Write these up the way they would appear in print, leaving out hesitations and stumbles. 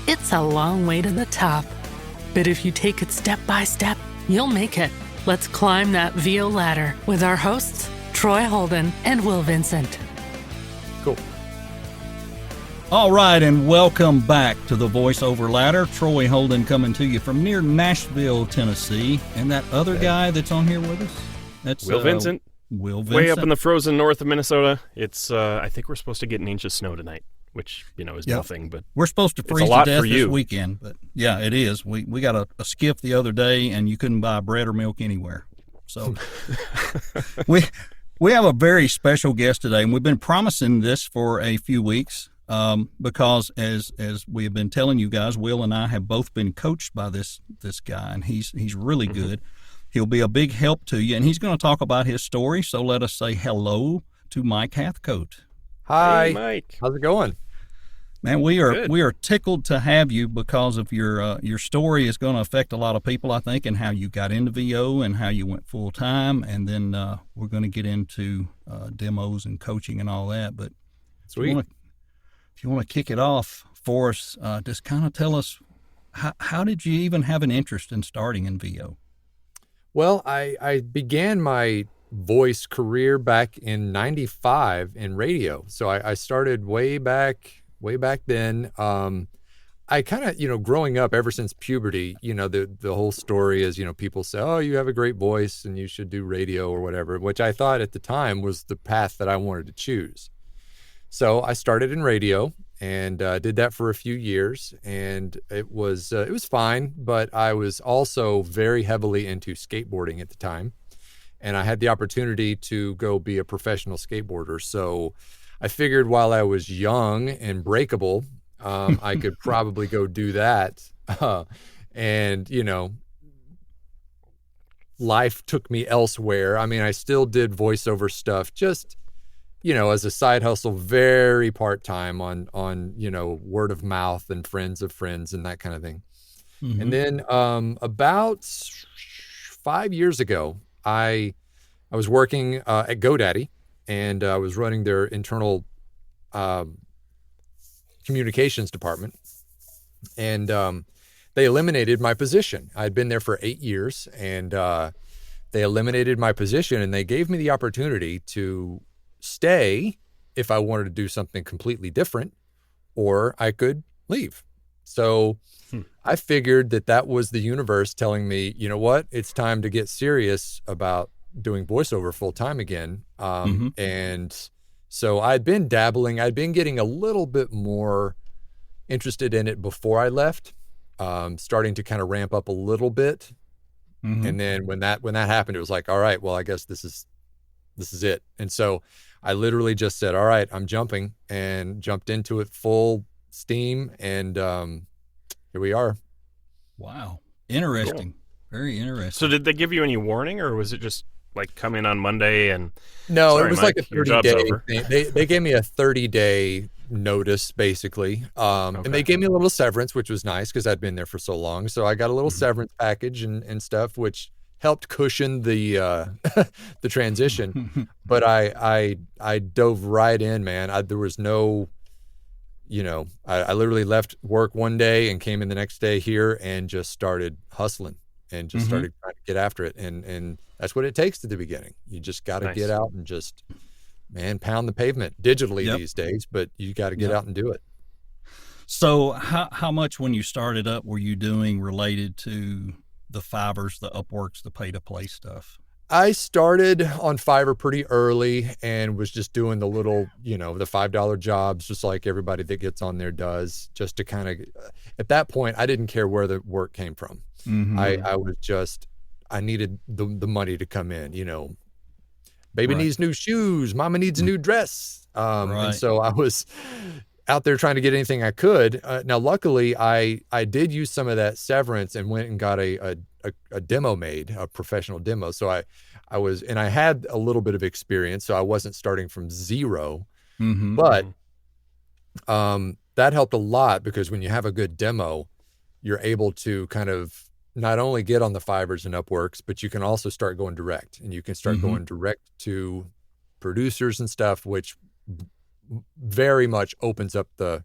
It's a long way to the top. But if you take it step by step, you'll make it. Let's climb that VO ladder with our hosts, Troy Holden and Will Vincent. Cool. All right, and welcome back to the Voiceover Ladder. Troy Holden coming to you from near Nashville, Tennessee. And that other guy that's on here with us? That's Will Vincent. Will Vincent. Way up in the frozen north of Minnesota. It's I think we're supposed to get an inch of snow tonight, which, is nothing. But we're supposed to freeze to death this weekend. But yeah, it is. We got a skiff the other day, and you couldn't buy bread or milk anywhere. So we have a very special guest today, and we've been promising this for a few weeks. Because as we have been telling you guys, Will and I have both been coached by this guy, and he's really good. He'll be a big help to you, and he's going to talk about his story. So let us say hello to Mike Hathcote. Hi, hey, Mike. How's it going? Man, we are tickled to have you because of your story is going to affect a lot of people, I think, and how you got into VO and how you went full time, and then we're going to get into demos and coaching and all that. But sweet. If you want to kick it off for us, just kind of tell us, how did you even have an interest in starting in VO? Well, I began my voice career back in '95 in radio. So I started way back then. I kind of, growing up ever since puberty, the whole story is, people say, oh, you have a great voice and you should do radio or whatever, which I thought at the time was the path that I wanted to choose. So I started in radio and did that for a few years, and it was fine, but I was also very heavily into skateboarding at the time, and I had the opportunity to go be a professional skateboarder. So I figured while I was young and breakable, I could probably go do that. And, life took me elsewhere. I mean, I still did voiceover stuff, just as a side hustle, very part-time on word of mouth and friends of friends and that kind of thing. Mm-hmm. And then about 5 years ago, I was working at GoDaddy, and I was running their internal communications department. And they eliminated my position. I'd been there for 8 years, and they eliminated my position, and they gave me the opportunity to stay if I wanted to do something completely different, or I could leave. So I figured that was the universe telling me, you know what, it's time to get serious about doing voiceover full time again. And so I'd been dabbling, I'd been getting a little bit more interested in it before I left, starting to kind of ramp up a little bit. And then when that happened, it was like, all right, well, I guess this is it. And so I literally just said, all right, I'm jumping, and jumped into it full steam. And here we are. Wow. Interesting. Cool. Very interesting. So did they give you any warning, or was it just like come in on Monday and no, sorry, it was Mike, like a your job's 30-day over? They gave me a 30-day notice, basically. And they gave me a little severance, which was nice because I'd been there for so long. So I got a little severance package and stuff, which helped cushion the the transition. But I dove right in, man. There was no, I literally left work one day and came in the next day here and just started hustling and just started trying to get after it. And that's what it takes at the beginning. You just got to get out and just, pound the pavement digitally these days, but you got to get out and do it. So how much when you started up were you doing related to the Fivers, the Upworks, the pay-to-play stuff? I started on Fiverr pretty early and was just doing the little, the $5 jobs, just like everybody that gets on there does, just to kind of, at that point, I didn't care where the work came from. I was just, I needed the money to come in, baby needs new shoes, mama needs a new dress. And so I was out there trying to get anything I could. Now, luckily, I did use some of that severance and went and got a demo made, a professional demo. So I was, and I had a little bit of experience, so I wasn't starting from zero. But that helped a lot because when you have a good demo, you're able to kind of not only get on the Fivers and Upworks, but you can also start going direct, and you can start going direct to producers and stuff, which very much opens up the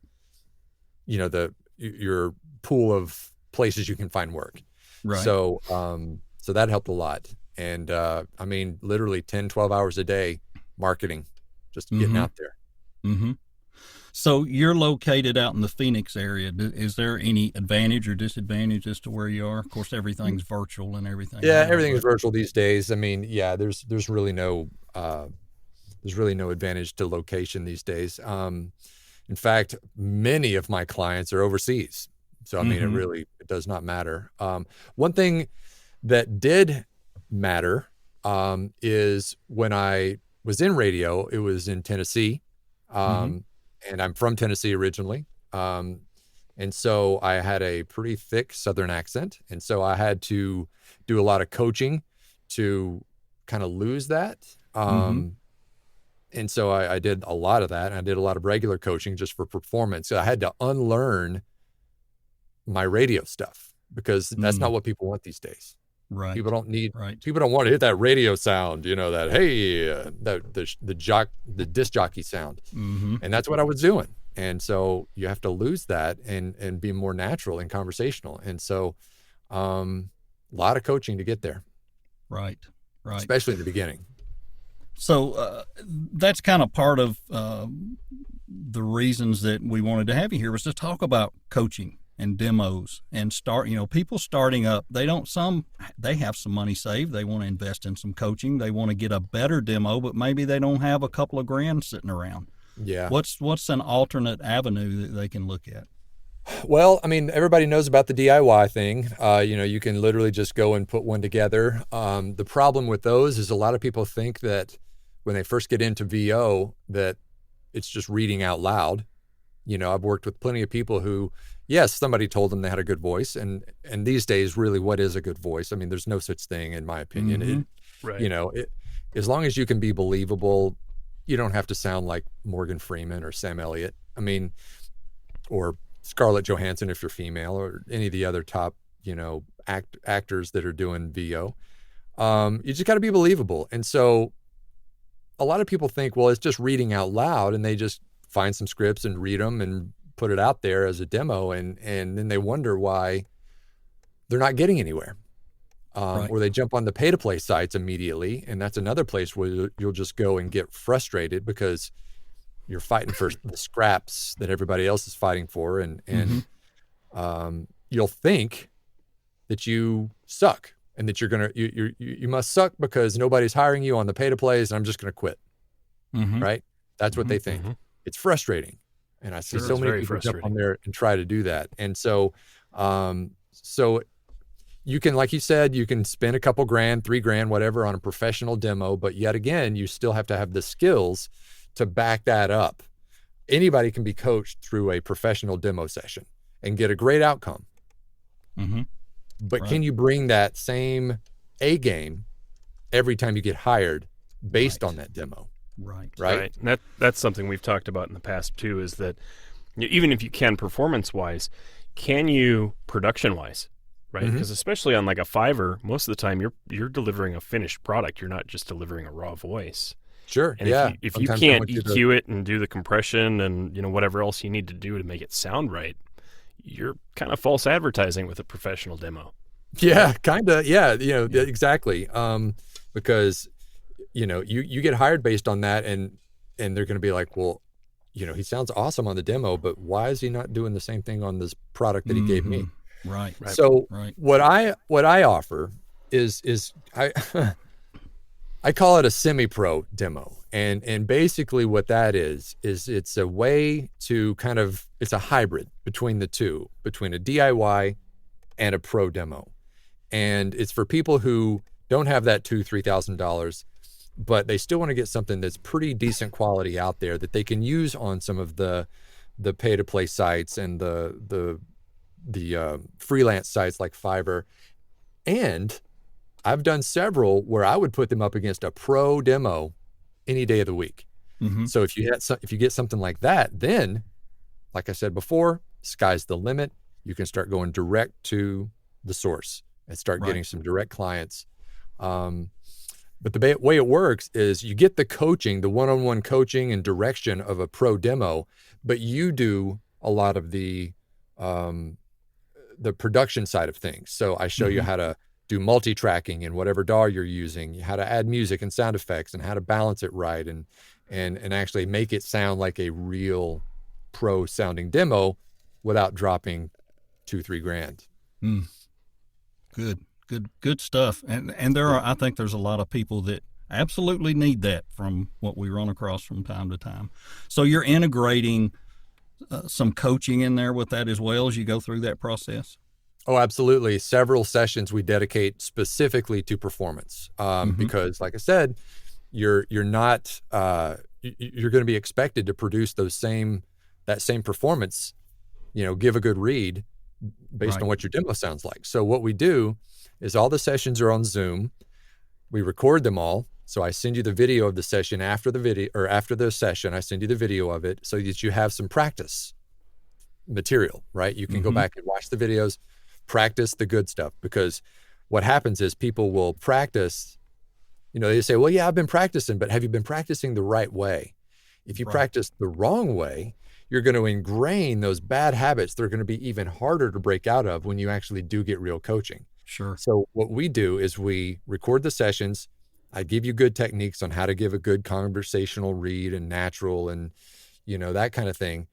your pool of places you can find work. Right. So so that helped a lot. And I mean, literally 10, 12 hours a day marketing, just getting out there. Mm-hmm. So you're located out in the Phoenix area. Is there any advantage or disadvantage as to where you are? Of course, everything's virtual and everything. Yeah, everything is virtual these days. I mean, yeah, there's really no advantage to location these days. In fact, many of my clients are overseas. So I mean, it does not matter. One thing that did matter is when I was in radio, it was in Tennessee. And I'm from Tennessee originally. And so I had a pretty thick Southern accent. And so I had to do a lot of coaching to kind of lose that. And so I did a lot of that. And I did a lot of regular coaching just for performance. So I had to unlearn my radio stuff because that's not what people want these days. Right. People don't want to hit that radio sound, that, hey, the disc jockey sound. And that's what I was doing. And so you have to lose that and be more natural and conversational. And so a lot of coaching to get there. Right. Especially in the beginning. So that's kind of part of the reasons that we wanted to have you here was to talk about coaching and demos and people starting up. They have some money saved. They want to invest in some coaching. They want to get a better demo, but maybe they don't have a couple of grand sitting around. Yeah. What's an alternate avenue that they can look at? Well, I mean, everybody knows about the DIY thing. You can literally just go and put one together. The problem with those is a lot of people think that when they first get into VO that it's just reading out loud. I've worked with plenty of people who, yes, somebody told them they had a good voice. And these days, really, what is a good voice? I mean, there's no such thing, in my opinion. Right. As long as you can be believable, you don't have to sound like Morgan Freeman or Sam Elliott. I mean, or Scarlett Johansson if you're female, or any of the other top, actors that are doing VO. You just got to be believable. And so a lot of people think, well, it's just reading out loud, and they just find some scripts and read them and put it out there as a demo. And then they wonder why they're not getting anywhere. Right. Or they jump on the pay-to-play sites immediately. And that's another place where you'll just go and get frustrated because you're fighting for the scraps that everybody else is fighting for. And you'll think that you suck and that you must suck because nobody's hiring you on the pay-to-plays and I'm just going to quit. Right? That's what they think. It's frustrating. And I see so many people jump on there and try to do that. And so, you can, like you said, you can spend a couple grand, $3,000, whatever on a professional demo, but yet again, you still have to have the skills to back that up. Anybody can be coached through a professional demo session and get a great outcome. But can you bring that same A game every time you get hired based on that demo? Right. And that's something we've talked about in the past too, is that even if you can performance-wise, can you production-wise, right? Because especially on like a Fiverr, most of the time you're delivering a finished product. You're not just delivering a raw voice. Sure. And yeah. if you can't EQ it and do the compression and whatever else you need to do to make it sound right, you're kind of false advertising with a professional demo. Yeah, kind of. Yeah, exactly. Because you get hired based on that, and they're going to be like, well, he sounds awesome on the demo, but why is he not doing the same thing on this product that he gave me? Right. So what I offer is I I call it a semi-pro demo, and basically what that is it's a way to it's a hybrid between the two, between a DIY and a pro demo, and it's for people who don't have that $2,000-$3,000. But they still want to get something that's pretty decent quality out there that they can use on some of the pay-to-play sites and the freelance sites like Fiverr. And I've done several where I would put them up against a pro demo any day of the week. So if you get something like that, then, like I said before, sky's the limit. You can start going direct to the source and start getting some direct clients. But the way it works is you get the coaching, the one-on-one coaching and direction of a pro demo, but you do a lot of the the production side of things. So I show you how to do multi-tracking in whatever DAW you're using, how to add music and sound effects, and how to balance it right, and actually make it sound like a real pro sounding demo without dropping $2-3 grand. Good stuff. And I think there's a lot of people that absolutely need that from what we run across from time to time. So you're integrating some coaching in there with that as well as you go through that process? Oh, absolutely. Several sessions we dedicate specifically to performance, because, like I said, you're not you're going to be expected to produce that same performance. Give a good read based on what your demo sounds like. So what we do is all the sessions are on Zoom. We record them all. So I send you the video of the session after the session. I send you the video of it so that you have some practice material, right? You can go back and watch the videos, practice the good stuff, because what happens is people will practice, they say, well, yeah, I've been practicing, but have you been practicing the right way? If you practice the wrong way, you're going to ingrain those bad habits. They're going to be even harder to break out of when you actually do get real coaching. Sure. So what we do is we record the sessions. I give you good techniques on how to give a good conversational read and natural and, that kind of thing.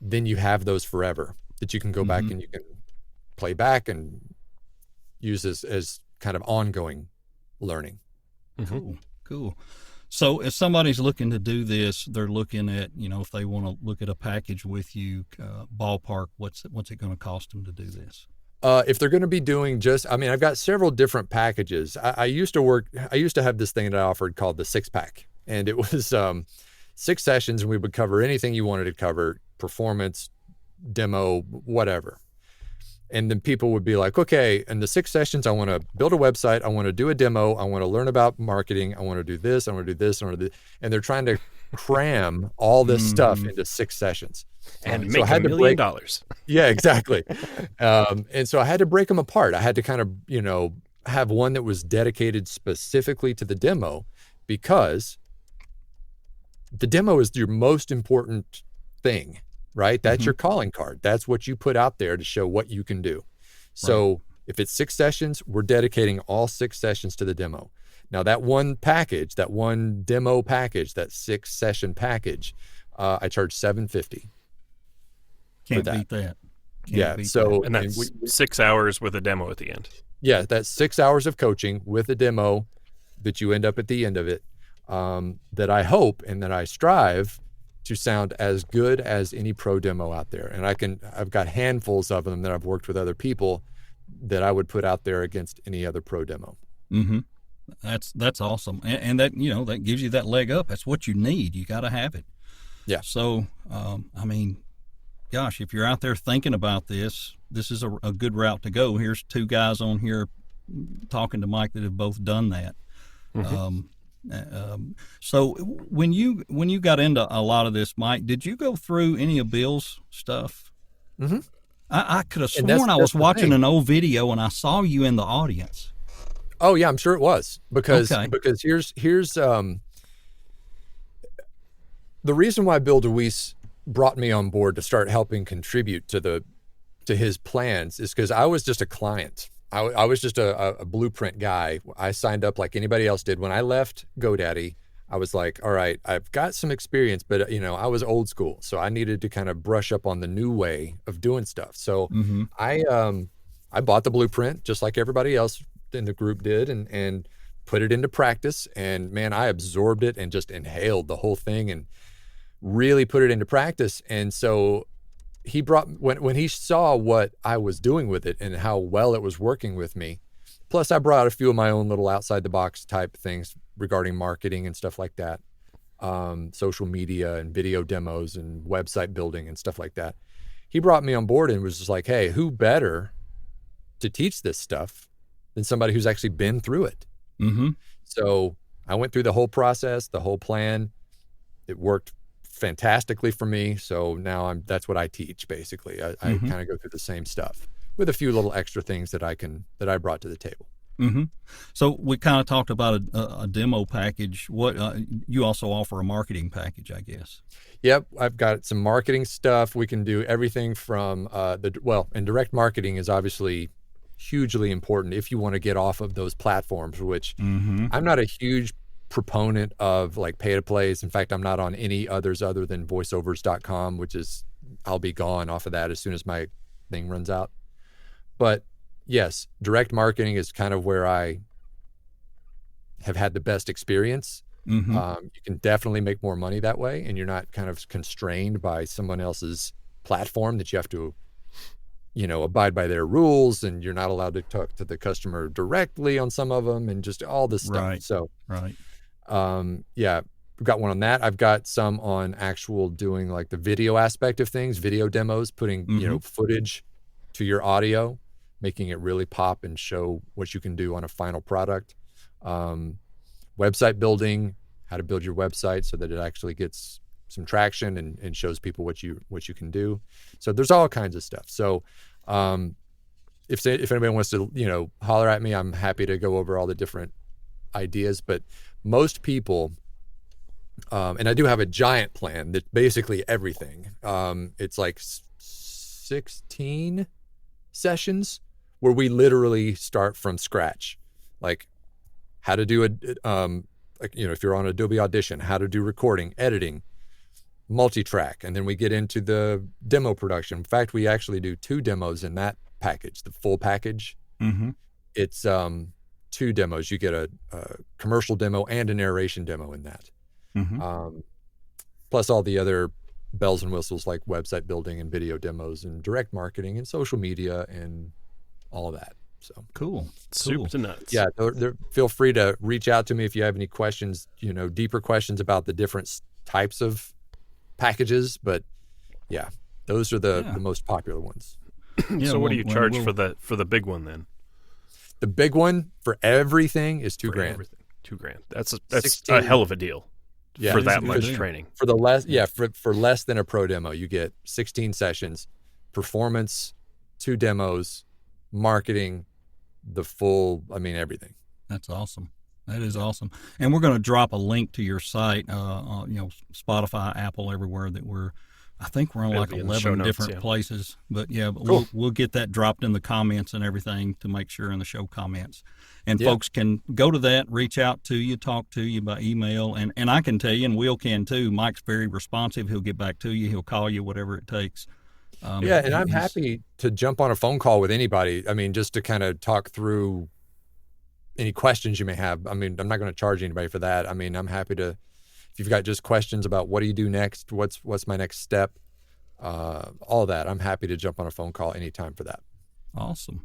Then you have those forever that you can go back and you can play back and use as kind of ongoing learning. Cool. So if somebody's looking to do this, they're looking at, if they want to look at a package with you, ballpark, what's it going to cost them to do this? If they're going to be doing I've got several different packages. I used to have this thing that I offered called the 6-pack, and it was 6 sessions, and we would cover anything you wanted to cover: performance, demo, whatever. And then people would be like, okay, in the 6 sessions, I want to build a website. I want to do a demo. I want to learn about marketing. I want to do this. I want to do this. I want to do, and they're trying to cram all this stuff into 6 sessions. And make $1 million. Yeah, exactly. And so I had to break them apart. I had to kind of, have one that was dedicated specifically to the demo, because the demo is your most important thing, right? That's your calling card. That's what you put out there to show what you can do. So if it's 6 sessions, we're dedicating all 6 sessions to the demo. Now that one package, that one demo package, that 6-session package, I charge $750. Can't beat that. And that's 6 hours with a demo at the end. Yeah, that's 6 hours of coaching with a demo that you end up at the end of it, that I hope and that I strive to sound as good as any pro demo out there. And I've got handfuls of them that I've worked with other people that I would put out there against any other pro demo. That's awesome. And that, that gives you that leg up. That's what you need. You got to have it. Yeah. So, gosh, if you're out there thinking about this is a good route to go. Here's 2 guys on here talking to Mike that have both done that. So when you got into a lot of this, Mike, did you go through any of Bill's stuff? I could have sworn I was watching an old video and I saw you in the audience. Oh yeah, I'm sure it was, because here's the reason why Bill DeWeese brought me on board to start helping contribute to his plans is because I was just a client. I was just a blueprint guy. I signed up like anybody else did. When I left GoDaddy, I was like, all right, I've got some experience, but I was old school. So I needed to kind of brush up on the new way of doing stuff. So I bought the blueprint just like everybody else in the group did and put it into practice. And man, I absorbed it and just inhaled the whole thing and really put it into practice. And so he when he saw what I was doing with it and how well it was working with me, plus I brought a few of my own little outside the box type things regarding marketing and stuff like that, social media and video demos and website building and stuff like that. He brought me on board and was just like, hey, who better to teach this stuff than somebody who's actually been through it? So I went through the whole process, the whole plan. It worked fantastically for me. So now that's what I teach basically. I kind of go through the same stuff with a few little extra things that I brought to the table. Mm-hmm. So we kind of talked about a demo package. What you also offer a marketing package, I guess. Yep, I've got some marketing stuff. We can do everything from and direct marketing is obviously hugely important if you want to get off of those platforms, which I'm not a huge proponent of, like pay to plays. In fact, I'm not on any others other than voiceovers.com, which is, I'll be gone off of that as soon as my thing runs out. But yes, direct marketing is kind of where I have had the best experience. You can definitely make more money that way, and you're not kind of constrained by someone else's platform that you have to, abide by their rules, and you're not allowed to talk to the customer directly on some of them, and just all this stuff. Right. So, right. Yeah, I've got one on that. I've got some on actual doing like the video aspect of things, video demos, putting, footage to your audio, making it really pop and show what you can do on a final product. Website building, how to build your website so that it actually gets some traction and shows people what you can do. So there's all kinds of stuff. So if anybody wants to, holler at me, I'm happy to go over all the different ideas. But most people, and I do have a giant plan that basically everything, it's like 16 sessions where we literally start from scratch, like how to do if you're on Adobe Audition, how to do recording, editing, multi-track, and then we get into the demo production. In fact, we actually do 2 demos in that package, the full package. It's 2 demos. You get a commercial demo and a narration demo in that. Plus all the other bells and whistles like website building and video demos and direct marketing and social media and all of that. So cool. Soup to nuts. Yeah, feel free to reach out to me if you have any questions, deeper questions about the different types of packages. But yeah, those are the most popular ones. So what do you charge for the big one then? The big one for everything is $2,000. Everything. $2,000. That's a hell of a deal. Yeah, for that much training. For for less than a pro demo, you get 16 sessions, performance, 2 demos, marketing, the full, everything. That's awesome. That is awesome. And we're going to drop a link to your site, Spotify, Apple, everywhere that I think we're on like 11 different places. But cool. We'll get that dropped in the comments and everything to make sure in the show comments. And folks can go to that, reach out to you, talk to you by email. And I can tell you, and Will can too, Mike's very responsive. He'll get back to you. He'll call you, whatever it takes. And I'm happy to jump on a phone call with anybody. Just to kind of talk through any questions you may have. I'm not going to charge anybody for that. I'm happy to, if you've got just questions about what do you do next, what's my next step, all that, I'm happy to jump on a phone call anytime for that. Awesome.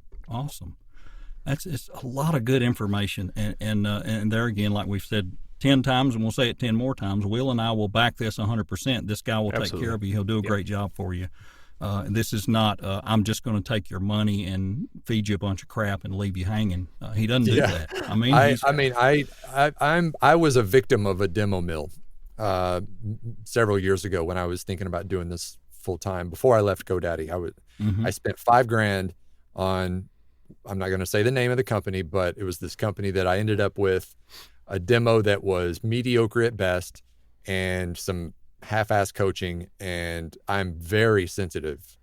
It's a lot of good information. And there again, like we've said 10 times, and we'll say it 10 more times, Will and I will back this 100%. This guy will take care of you. He'll do a great job for you. This is not, I'm just going to take your money and feed you a bunch of crap and leave you hanging. He doesn't do that. I was a victim of a demo mill several years ago when I was thinking about doing this full time. Before I left GoDaddy, I spent $5,000 on, I'm not going to say the name of the company, but it was this company that I ended up with a demo that was mediocre at best and some half-ass coaching, and I'm very sensitive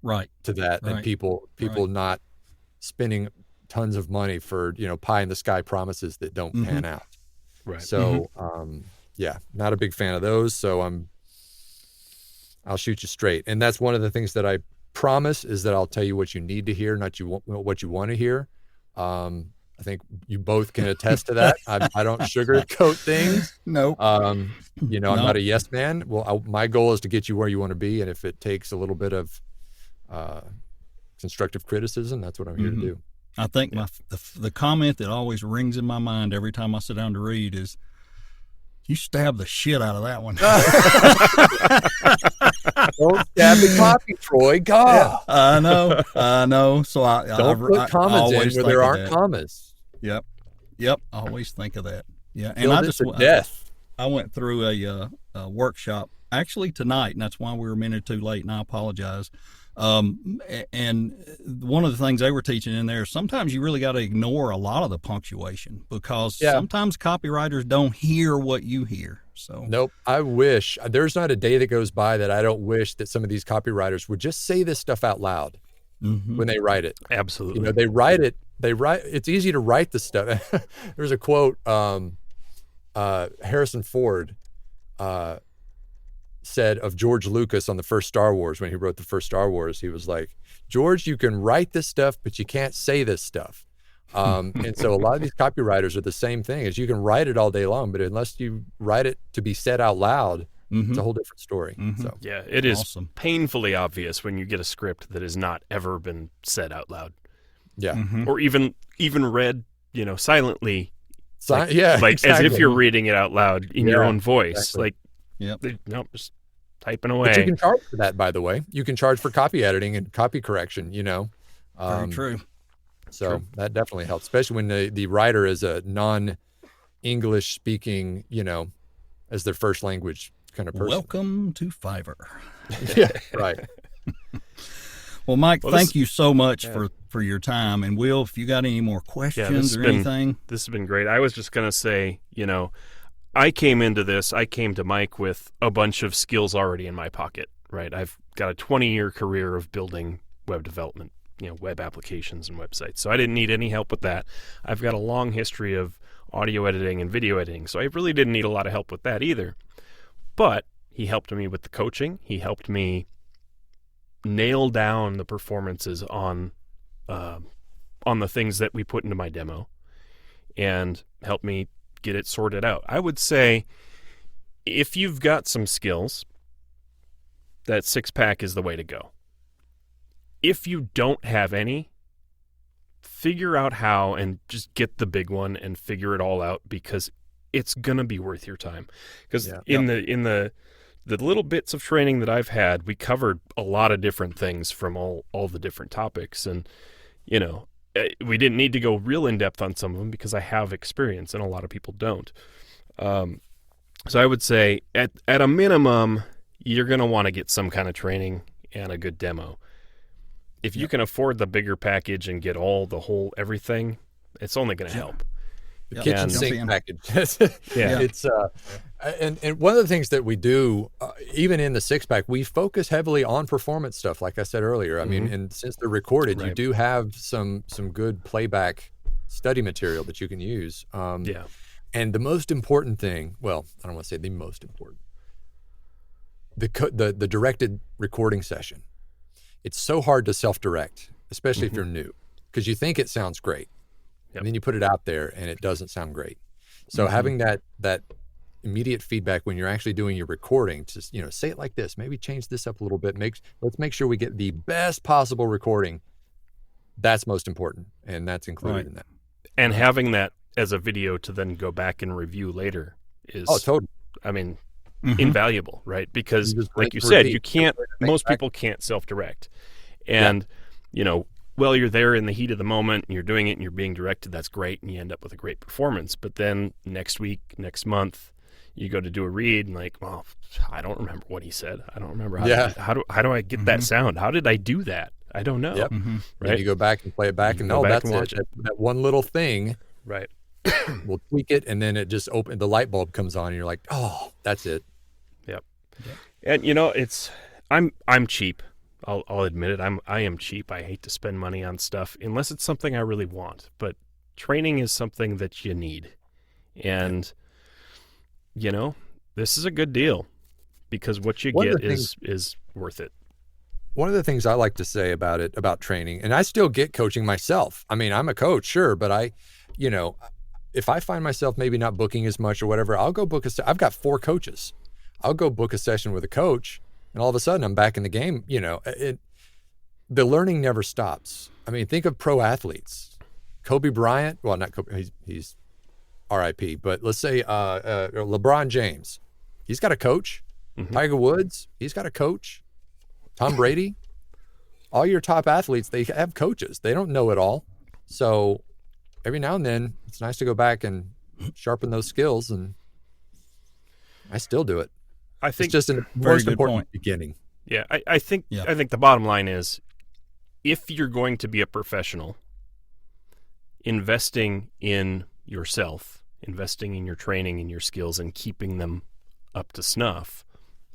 to that. And people not spending tons of money for pie in the sky promises that don't pan out. So not a big fan of those. So I'll shoot you straight, and that's one of the things that I promise is that I'll tell you what you need to hear, not what you want to hear. I think you both can attest to that. I don't sugarcoat things. No. I'm not a yes man. Well, my goal is to get you where you want to be. And if it takes a little bit of constructive criticism, that's what I'm here to do. I think the comment that always rings in my mind every time I sit down to read is, you stabbed the shit out of that one. Don't stab the copy, Troy. God. Yeah, I know. So don't put commas in where there aren't commas. Yep. I always think of that. Yeah. And death. I went through a workshop actually tonight, and that's why we were a minute too late, and I apologize. And one of the things they were teaching in there, sometimes you really got to ignore a lot of the punctuation because sometimes copywriters don't hear what you hear. So nope. I wish there's not a day that goes by that I don't wish that some of these copywriters would just say this stuff out loud when they write it. Absolutely. You know, they write it. It's easy to write the stuff. There's a quote, Harrison Ford, said of George Lucas on the first Star Wars. When he wrote the first Star Wars, he was like, George, you can write this stuff, but you can't say this stuff. And so a lot of these copywriters are the same thing, as you can write it all day long, but unless you write it to be said out loud, it's a whole different story. So yeah, it is Awesome. painfully obvious when you get a script that has not ever been said out loud. yeah. Or even read, silently. Like exactly. as if you're reading it out loud in your own voice. Exactly. Like, nope, just typing away. But you can charge for that, by the way. You can charge for copy editing and copy correction, Very true. So that definitely helps, especially when the writer is a non-English speaking, as their first language kind of person. Welcome to Fiverr. Yeah, right. Well, Mike, thank you so much for your time. And Will, if you got any more questions or anything. This has been great. I was just going to say, I came to Mike with a bunch of skills already in my pocket, right? I've got a 20-year career of building web development, web applications and websites. So I didn't need any help with that. I've got a long history of audio editing and video editing, so I really didn't need a lot of help with that either. But he helped me with the coaching. He helped me nail down the performances on the things that we put into my demo and helped me get it sorted out. I would say if you've got some skills, that 6-pack is the way to go. If you don't have any, figure out how and just get the big one and figure it all out, because it's going to be worth your time. Because in the little bits of training that I've had, we covered a lot of different things from all the different topics. And, we didn't need to go real in-depth on some of them because I have experience and a lot of people don't. So I would say at a minimum, you're going to want to get some kind of training and a good demo. If you can afford the bigger package and get everything, it's only going to help. The kitchen sink package. Yeah. It's and one of the things that we do, even in the 6-pack, we focus heavily on performance stuff. Like I said earlier, I mean, and since they're recorded, you do have some good playback study material that you can use. And the most important thing, well, I don't want to say the most important, the directed recording session. It's so hard to self-direct, especially if you're new, because you think it sounds great. And then you put it out there and it doesn't sound great. So having that immediate feedback when you're actually doing your recording, to say it like this, maybe change this up a little bit. Let's make sure we get the best possible recording. That's most important, and that's included in that. And having that as a video to then go back and review later is totally. I mean, invaluable, right? Because like you said, most people can't self-direct. And, well, you're there in the heat of the moment and you're doing it and you're being directed. That's great. And you end up with a great performance. But then next week, next month, you go to do a read and well, I don't remember what he said. I don't remember how do I get that sound? How did I do that? I don't know. Yep. Right. And you go back and play it back and that's it. That one little thing. Right. We'll tweak it and then it just the light bulb comes on and you're like, oh, that's it. Yep. And I'm cheap. I'll admit it. I am cheap. I hate to spend money on stuff unless it's something I really want. But training is something that you need. And this is a good deal because what you get is worth it. One of the things I like to say about training, and I still get coaching myself. I mean, I'm a coach, sure, but if I find myself maybe not booking as much or whatever, I'll go book I've got 4 coaches. I'll go book a session with a coach. And all of a sudden, I'm back in the game. The learning never stops. I mean, think of pro athletes. Kobe Bryant, well, not Kobe, he's RIP, but let's say LeBron James. He's got a coach. Tiger Woods, he's got a coach. Tom Brady. All your top athletes, they have coaches. They don't know it all. So every now and then, it's nice to go back and sharpen those skills, and I still do it. I think it's just a most important beginning. Yeah, I think Yeah. I think the bottom line is, if you're going to be a professional, investing in yourself, investing in your training and your skills, and keeping them up to snuff,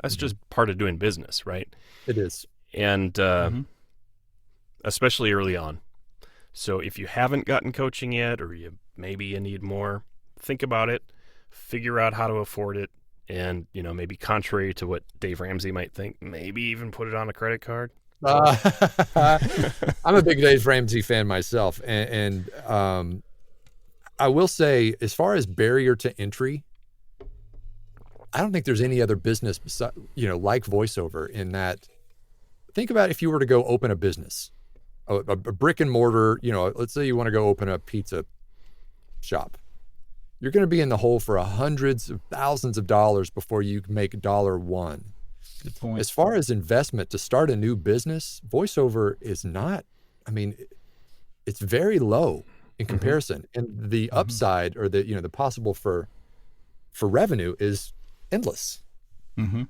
that's just part of doing business, right? It is. And especially early on. So if you haven't gotten coaching yet, or maybe you need more, think about it, figure out how to afford it, and maybe contrary to what Dave Ramsey might think, maybe even put it on a credit card. I'm a big Dave Ramsey fan myself, and I will say, as far as barrier to entry, I don't think there's any other business like voiceover in that. Think about if you were to go open a business, a brick and mortar, let's say you want to go open a pizza shop. You're going to be in the hole for hundreds of thousands of dollars before you make $1. Good point. As far as investment to start a new business, voiceover is not, it's very low in comparison. And the upside, or the possible for revenue is endless. Mm-hmm.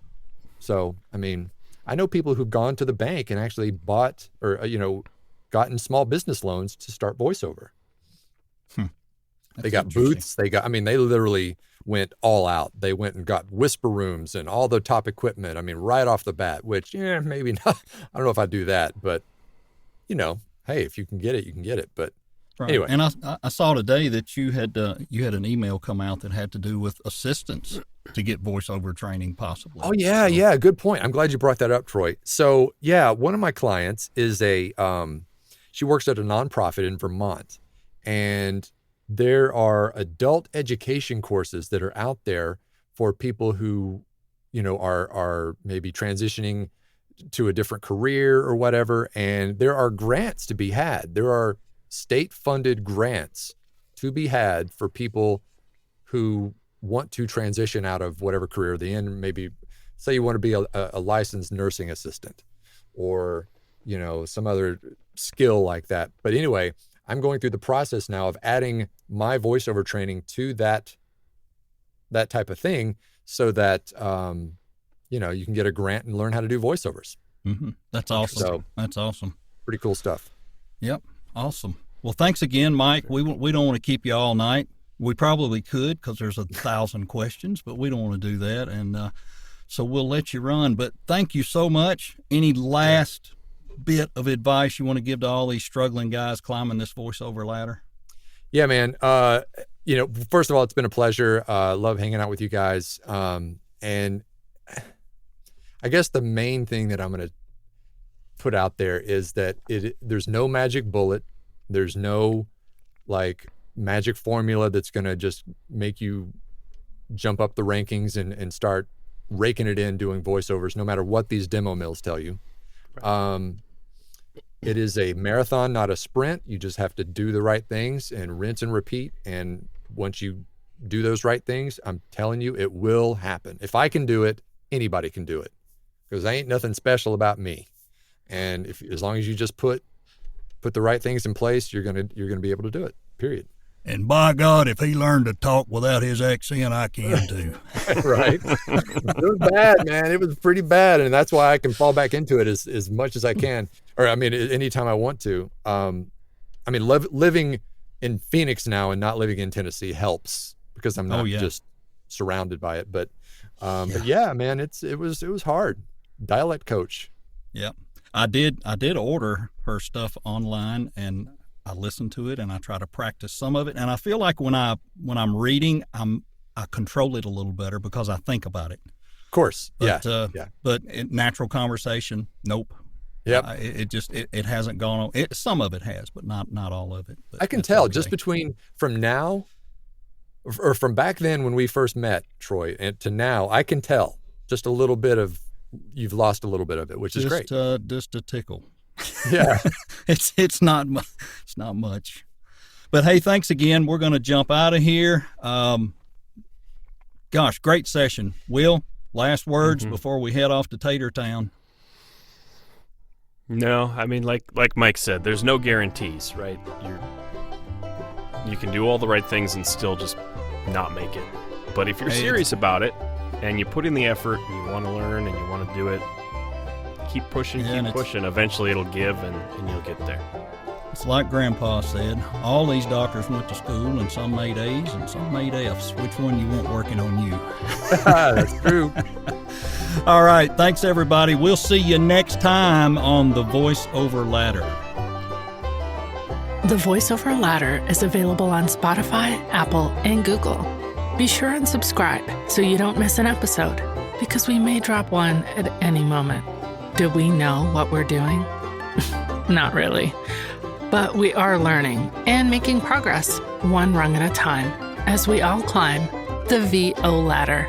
So, I know people who've gone to the bank and actually bought or, gotten small business loans to start voiceover. They got booths. They literally went all out. They went and got whisper rooms and all the top equipment. Right off the bat, which, maybe not. I don't know if I'd do that, but hey, if you can get it, you can get it. But right. Anyway. And I saw today that you had an email come out that had to do with assistance to get voiceover training possibly. Oh yeah. Yeah. Good point. I'm glad you brought that up, Troy. So yeah, one of my clients is she works at a nonprofit in Vermont, and there are adult education courses that are out there for people who, are maybe transitioning to a different career or whatever. And there are grants to be had. There are state-funded grants to be had for people who want to transition out of whatever career they're in. Maybe say you want to be a licensed nursing assistant, or, some other skill like that. But anyway, I'm going through the process now of adding my voiceover training to that type of thing, so that, you can get a grant and learn how to do voiceovers. Mm-hmm. That's awesome. So, that's awesome. Pretty cool stuff. Yep. Awesome. Well, thanks again, Mike. We don't want to keep you all night. We probably could, because there's 1,000 questions, but we don't want to do that. And so we'll let you run. But thank you so much. Any last bit of advice you want to give to all these struggling guys climbing this voiceover ladder? Yeah, man. First of all, it's been a pleasure. Love hanging out with you guys. And I guess the main thing that I'm going to put out there is that there's no magic bullet. There's no magic formula that's going to just make you jump up the rankings and start raking it in doing voiceovers, no matter what these demo mills tell you. Right. It is a marathon, not a sprint. You just have to do the right things and rinse and repeat. And once you do those right things, I'm telling you, it will happen. If I can do it, anybody can do it, because ain't nothing special about me. And as long as you just put the right things in place, you're gonna be able to do it. Period. And by God, if he learned to talk without his accent, I can too. Right. It was bad, man. It was pretty bad. And that's why I can fall back into it as much as I can. Or, anytime I want to. Living in Phoenix now and not living in Tennessee helps, because I'm not just surrounded by it. But yeah, man, it was hard. Dialect coach. Yep. I did order her stuff online, and I listen to it and I try to practice some of it. And I feel like when I'm reading, I control it a little better because I think about it. Of course. But, But in natural conversation, nope. Yep. It hasn't gone on. Some of it has, but not all of it. But I can tell just from now, or from back then when we first met, Troy, and to now, I can tell just a little bit of, you've lost a little bit of it, which is great. Just a tickle. Yeah. It's not much. But hey, thanks again. We're going to jump out of here. Gosh, great session. Will, last words before we head off to Tater Town? No, like Mike said, there's no guarantees, right? You can do all the right things and still just not make it. But if you're serious about it and you put in the effort and you want to learn and you want to do it, keep pushing, Yeah, and keep pushing. Eventually it'll give and you'll get there. It's like Grandpa said, all these doctors went to school and some made A's and some made F's. Which one you want working on you? That's true. All right. Thanks, everybody. We'll see you next time on The Voice-Over Ladder. The Voice-Over Ladder is available on Spotify, Apple, and Google. Be sure and subscribe so you don't miss an episode, because we may drop one at any moment. Do we know what we're doing? Not really. But we are learning and making progress, one rung at a time, as we all climb the VO ladder.